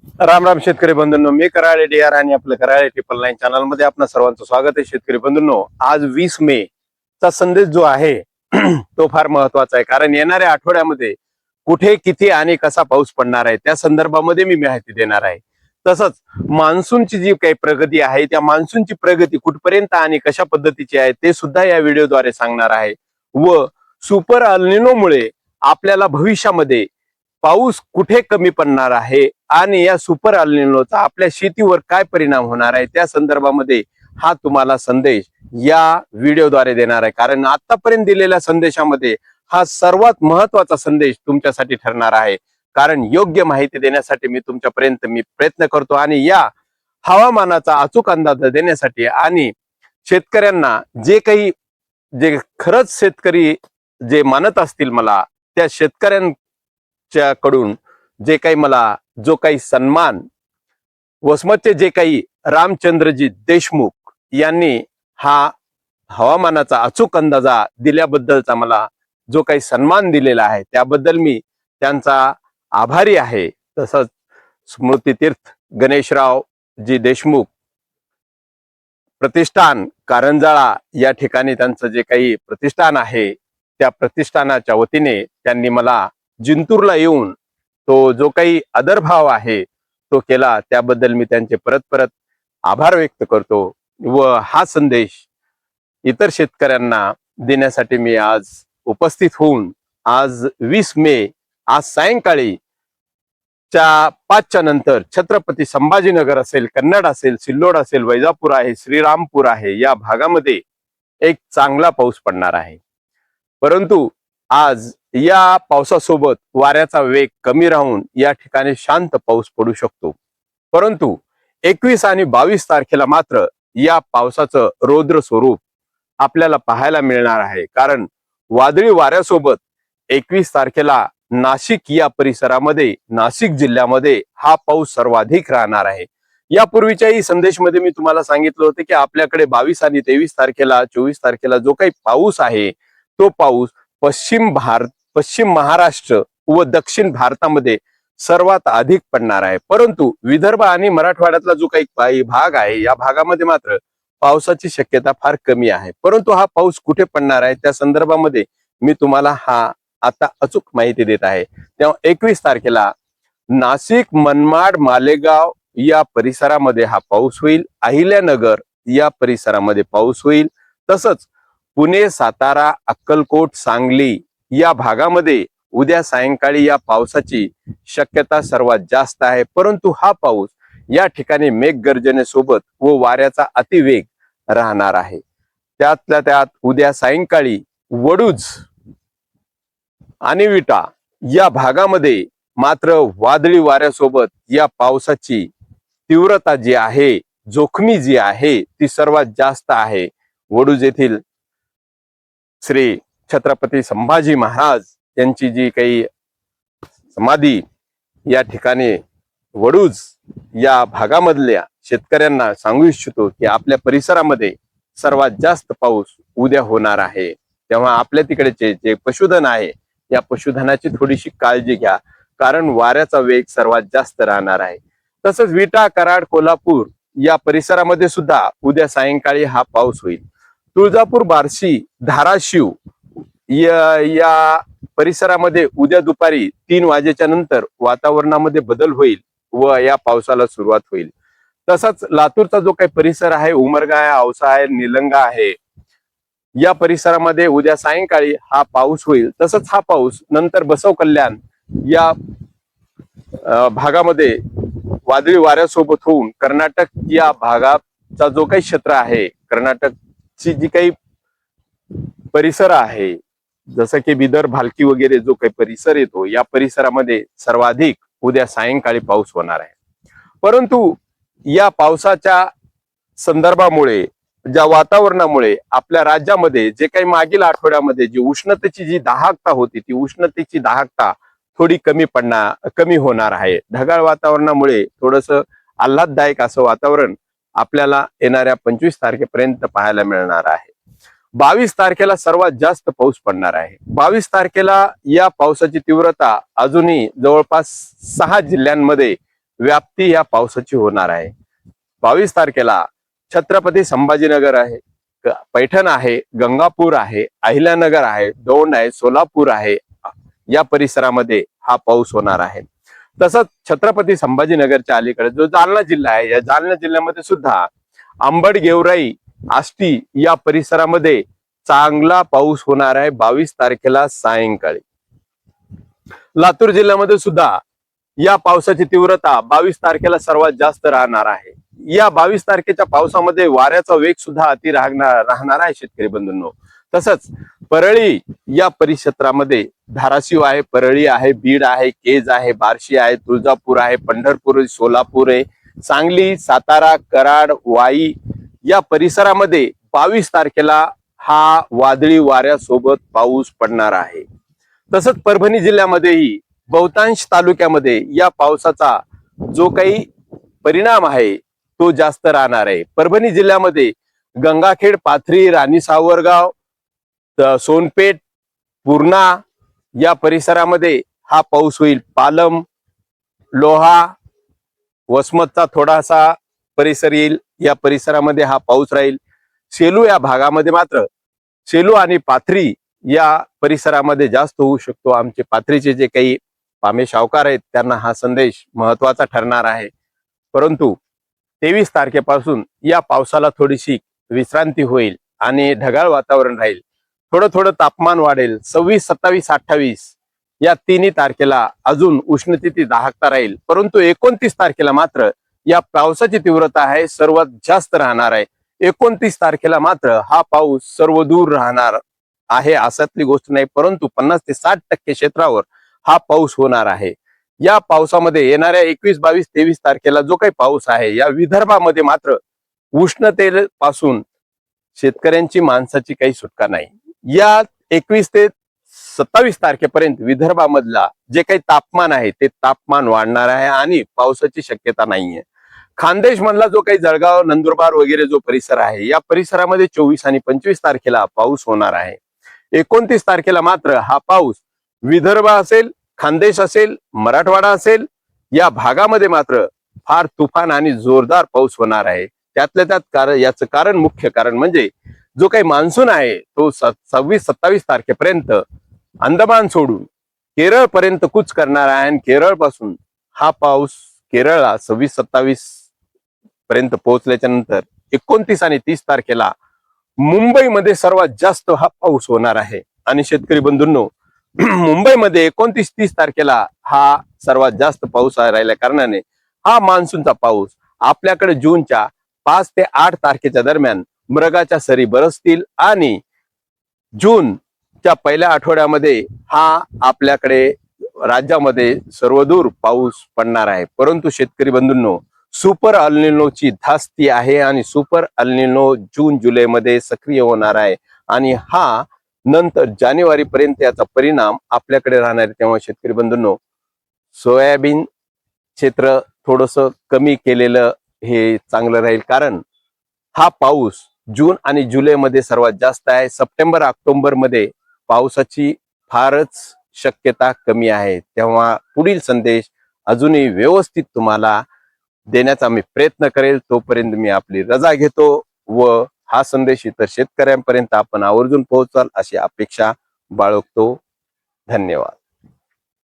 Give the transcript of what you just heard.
राम राम शेतकरी बंधूंनो, मी कराळे DR आणि आपलं कराळे 999 चॅनल मध्ये आपणा सर्वांचं स्वागत आहे. शेतकरी बंधूंनो, आज 20 मे चा संदेश जो आहे तो फार महत्वाचा आहे, कारण येणाऱ्या आठवड्यामध्ये कुठे किती आणि कसा पाऊस पडणार आहे त्या संदर्भामध्ये मी माहिती देणार आहे. तसंच मान्सूनची जी काही प्रगती आहे त्या मान्सूनची प्रगती कुठपर्यंत आणि कशा पद्धतीची आहे ते सुद्धा या व्हिडिओद्वारे सांगणार आहे. व सुपर अल्निनोमुळे आपल्याला भविष्यामध्ये पाऊस कुठे कमी पडणार आहे आणि या सुपर अल्निनोचा आपल्या शेतीवर काय परिणाम होणार आहे त्या संदर्भामध्ये हा तुम्हाला संदेश या व्हिडिओद्वारे देणार आहे. कारण आतापर्यंत दिलेल्या संदेशामध्ये हा सर्वात महत्वाचा संदेश तुमच्यासाठी ठरणार आहे. कारण योग्य माहिती देण्यासाठी मी तुमच्यापर्यंत प्रयत्न करतो आणि या हवामानाचा अचूक अंदाज देण्यासाठी आणि शेतकऱ्यांना जे खरंच शेतकरी जे मानत असतील मला त्या शेतकऱ्यांच्याकडून जो काही सन्मान वसमतचे जे काही रामचंद्रजी देशमुख यांनी हा हवामानाचा अचूक अंदाजा दिल्याबद्दलचा मला जो काही सन्मान दिलेला आहे त्याबद्दल मी त्यांचा आभारी आहे. तसंच स्मृतितीर्थ गणेशराव जी देशमुख प्रतिष्ठान कारंजाळा या ठिकाणी त्यांचं जे काही प्रतिष्ठान आहे त्या प्रतिष्ठानाच्या वतीने त्यांनी मला जिंतूरला येऊन तो जो काही आदरभाव आहे तो केला, त्याबद्दल मी त्यांचे परत परत आभार व्यक्त करतो. व हा संदेश इतर शेतकऱ्यांना देण्यासाठी मी आज उपस्थित होऊन आज 20 मे आज सायंकाळी 5च्या नंतर छत्रपती संभाजीनगर असेल, कन्नड असेल, सिल्लोड असेल, वैजापूर आहे, श्रीरामपूर आहे या भागामध्ये एक चांगला पाऊस पडणार आहे. परंतु आज या पावसासोबत वाऱ्याचा वेग कमी राहून या ठिकाणी शांत पाऊस पडू शकतो. परंतु 21 आणि 22 तारखेला मात्र या पावसाचं रौद्र स्वरूप आपल्याला पाहायला मिळणार आहे. कारण वादळी वाऱ्यासोबत 21 तारखेला नाशिक या परिसरामध्ये, नाशिक जिल्ह्यामध्ये हा पाऊस सर्वाधिक राहणार आहे. यापूर्वीच्याही संदेशमध्ये मी तुम्हाला सांगितलं होतं की आपल्याकडे 22 आणि 23 तारखेला 24 तारखेला जो काही पाऊस आहे तो पाऊस पश्चिम महाराष्ट्र व दक्षिण भारतामध्ये सर्वात अधिक पडणार आहे. परंतु विदर्भ आणि मराठवाड्यातला जो काही भाग आहे या भागामध्ये मात्र पावसाची शक्यता फार कमी आहे. परंतु हा पाऊस कुठे पडणार आहे त्या संदर्भामध्ये मी तुम्हाला आता अचूक माहिती देत आहे. तेव्हा 21 तारखेला नाशिक, मनमाड, मालेगाव या परिसरामध्ये हा पाऊस होईल. अहिल्यानगर या परिसरामध्ये पाऊस होईल. तसंच पुणे, सातारा, अक्कलकोट, सांगली या भागामध्ये उद्या सायंकाळी या पावसाची शक्यता सर्वात जास्त आहे. परंतु हा पाऊस या ठिकाणी मेघगर्जनेसोबत व वाऱ्याचा अतिवेग राहणार आहे. त्यातल्या त्यात उद्या सायंकाळी वडूज आणि विटा या भागामध्ये मात्र वादळी वाऱ्यासोबत या पावसाची तीव्रता जी आहे, जोखमी जी आहे ती सर्वात जास्त आहे. वडूज येथील श्री छत्रपती संभाजी महाराज यांची जी काही समाधी या ठिकाणी वडूज या भागामधल्या शेतकऱ्यांना सांगू इच्छितो की आपल्या परिसरामध्ये सर्वात जास्त पाऊस उद्या होणार आहे. तेव्हा आपल्या तिकडेचे जे पशुधन आहे या पशुधनाची थोडीशी काळजी घ्या, कारण वाऱ्याचा वेग सर्वात जास्त राहणार आहे. तसंच विटा, कराड, कोल्हापूर या परिसरामध्ये सुद्धा उद्या सायंकाळी हा पाऊस होईल. तुळजापूर, बार्शी, धाराशिव या परिसरामध्ये उद्या दुपारी 3 वाजेच्या नंतर वातावरणामध्ये बदल होईल व या पावसाला सुरुवात होईल. तसंच लातूरचा जो काही परिसर आहे, उमरगा आहे, औसा आहे, निलंगा आहे या परिसरामध्ये उद्या सायंकाळी हा पाऊस होईल. तसंच हा पाऊस नंतर बसव कल्याण या भागामध्ये वादळी वाऱ्यासोबत होऊन कर्नाटक या भागाचा जो काही क्षेत्र आहे, कर्नाटकची जी काही परिसर आहे जसं की बिदर, भालकी वगैरे जो काही परिसर येतो या परिसरामध्ये सर्वाधिक उद्या सायंकाळी पाऊस होणार आहे. परंतु या पावसाच्या संदर्भामुळे, ज्या वातावरणामुळे आपल्या राज्यामध्ये जे काही मागील आठवड्यामध्ये जी उष्णतेची जी दाहकता होती ती उष्णतेची दाहकता थोडी कमी होणार आहे. ढगाळ वातावरणामुळे थोडंसं आल्हाददायक असं वातावरण आपल्याला येणाऱ्या 25 तारखेपर्यंत पाहायला मिळणार आहे. 22 तारखेला सर्वात जास्त पाऊस पडणार आहे. 22 तारखेला या पावसाची तीव्रता अजूनही जवळपास 6 जिल्ह्यांमध्ये व्याप्ती या पावसाची होणार आहे. 22 तारखेला छत्रपती संभाजीनगर आहे, पैठण आहे, गंगापूर आहे, अहिल्यानगर आहे, दौंड आहे, सोलापूर आहे, या परिसरामध्ये हा पाऊस होणार आहे. तसंच छत्रपती संभाजीनगरच्या अलीकडे जो जालना जिल्हा आहे, या जालना जिल्ह्यामध्ये सुद्धा अंबड, गेवराई, आष्टी या परिसरामध्ये चांगला पाऊस होणार आहे 22 तारखेला सायंकाळी. लातूर जिल्ह्यामध्ये सुद्धा या पावसाची तीव्रता 22 तारखेला सर्वात जास्त राहणार आहे. या 22 तारखेच्या पावसामध्ये वाऱ्याचा वेग सुद्धा अति राहणार आहे शेतकरी बंधूंनो. तसंच परळी या परिक्षेत्रामध्ये धाराशिव आहे, परळी आहे, बीड आहे, केज आहे, बार्शी आहे, तुळजापूर आहे, पंढरपूर, सोलापूर आहे, सांगली, सातारा, कराड, वाई या परिसरामध्ये 22 तारखेला हा वादळी वाऱ्यासोबत पाऊस पडणार आहे. तसंच परभणी जिल्ह्यामध्येही बहुतांश तालुक्यामध्ये या पावसाचा जो काही परिणाम आहे तो जास्त राहणार आहे. परभणी जिल्ह्यामध्ये गंगाखेड, पाथरी, राणी सावरगाव, सोनपेठ, पूर्णा या परिसरामध्ये हा पाऊस होईल. पालम, लोहा, वसमतचा थोडासा परिसर येईल, या परिसरामध्ये हा पाऊस राहील. सेलू या भागामध्ये मात्र सेलू आणि पाथरी या परिसरामध्ये जास्त होऊ शकतो. आमचे पाथरीचे जे काही पामे शावकार आहेत त्यांना हा संदेश महत्वाचा ठरणार आहे. परंतु 23 तारखेपासून या पावसाला थोडीशी विश्रांती होईल आणि ढगाळ वातावरण राहील. थोडं थोडं तापमान वाढेल. 26, 27, 28 या तिन्ही तारखेला अजून उष्णतेची दाहकता राहील. परंतु 29 तारखेला मात्र या पावसाची तीव्रता आहे सर्वात जास्त राहणार आहे. 29 तारखेला मात्र हा पाऊस सर्वदूर राहणार आहे असातली गोष्ट नाही, परंतु 50 ते 60% क्षेत्रावर हा पाऊस होणार आहे. या पावसामध्ये येणाऱ्या 21, 22, 23 तारखेला जो काही पाऊस आहे या विदर्भामध्ये मात्र उष्णतेपासून शेतकऱ्यांची, माणसाची काही सुटका नाही. या 21 ते 27 तारखेपर्यंत विदर्भामधला जे काही तापमान आहे ते तापमान वाढणार आहे आणि पावसाची शक्यता नाहीये. खानदेश मधला जो काही जळगाव, नंदुरबार वगैरे जो परिसर आहे या परिसरामध्ये 24 आणि 25 तारखेला पाऊस होणार आहे. 29 तारखेला मात्र हा पाऊस विदर्भ असेल, खानदेश असेल, मराठवाडा असेल या भागामध्ये मात्र फार तुफान आणि जोरदार पाऊस होणार आहे. त्यातल्या त्यात याचं कारण, मुख्य कारण म्हणजे जो काही मान्सून आहे तो 26, 27 तारखेपर्यंत अंदमान सोडून केरळ पर्यंत कूच करणार आहे आणि केरळ पासून हा पाऊस केरळला 26, 27 पर्यंत पोहोचल्याच्या नंतर 29 आणि 30 तारखेला मुंबईमध्ये सर्वात जास्त हा पाऊस होणार आहे. आणि शेतकरी बंधूंनो, मुंबईमध्ये 29, 30 तारखेला हा सर्वात जास्त पाऊस राहिल्या कारणाने हा मान्सूनचा पाऊस आपल्याकडे जूनच्या 5 ते 8 तारखेच्या दरम्यान मृगाच्या सरी बरसतील आणि जूनच्या पहिल्या आठवड्यामध्ये हा आपल्याकडे राज्यामध्ये सर्वदूर पाऊस पडणार आहे. परंतु शेतकरी बंधूंनो, सुपर अल्निनोची धास्ती आहे आणि सुपर अल्निनो जून, जुलैमध्ये सक्रिय होणार आहे आणि हा नंतर जानेवारी पर्यंत याचा परिणाम आपल्याकडे राहणार आहे. तेव्हा शेतकरी बंधूंनो, सोयाबीन क्षेत्र थोडस कमी केलेलं हे चांगलं राहील, कारण हा पाऊस जून आणि जुलैमध्ये सर्वात जास्त आहे. सप्टेंबर, ऑक्टोबर मध्ये पावसाची फारच शक्यता कमी आहे. तेव्हा पुढील संदेश अजूनही व्यवस्थित तुम्हाला देण्याचा मी प्रयत्न करेल. तोपर्यंत मी आपली रजा घेतो व हा संदेश इतर शेतकऱ्यांपर्यंत आपण आवर्जून पोहोचाल अशी अपेक्षा बाळगतो. धन्यवाद.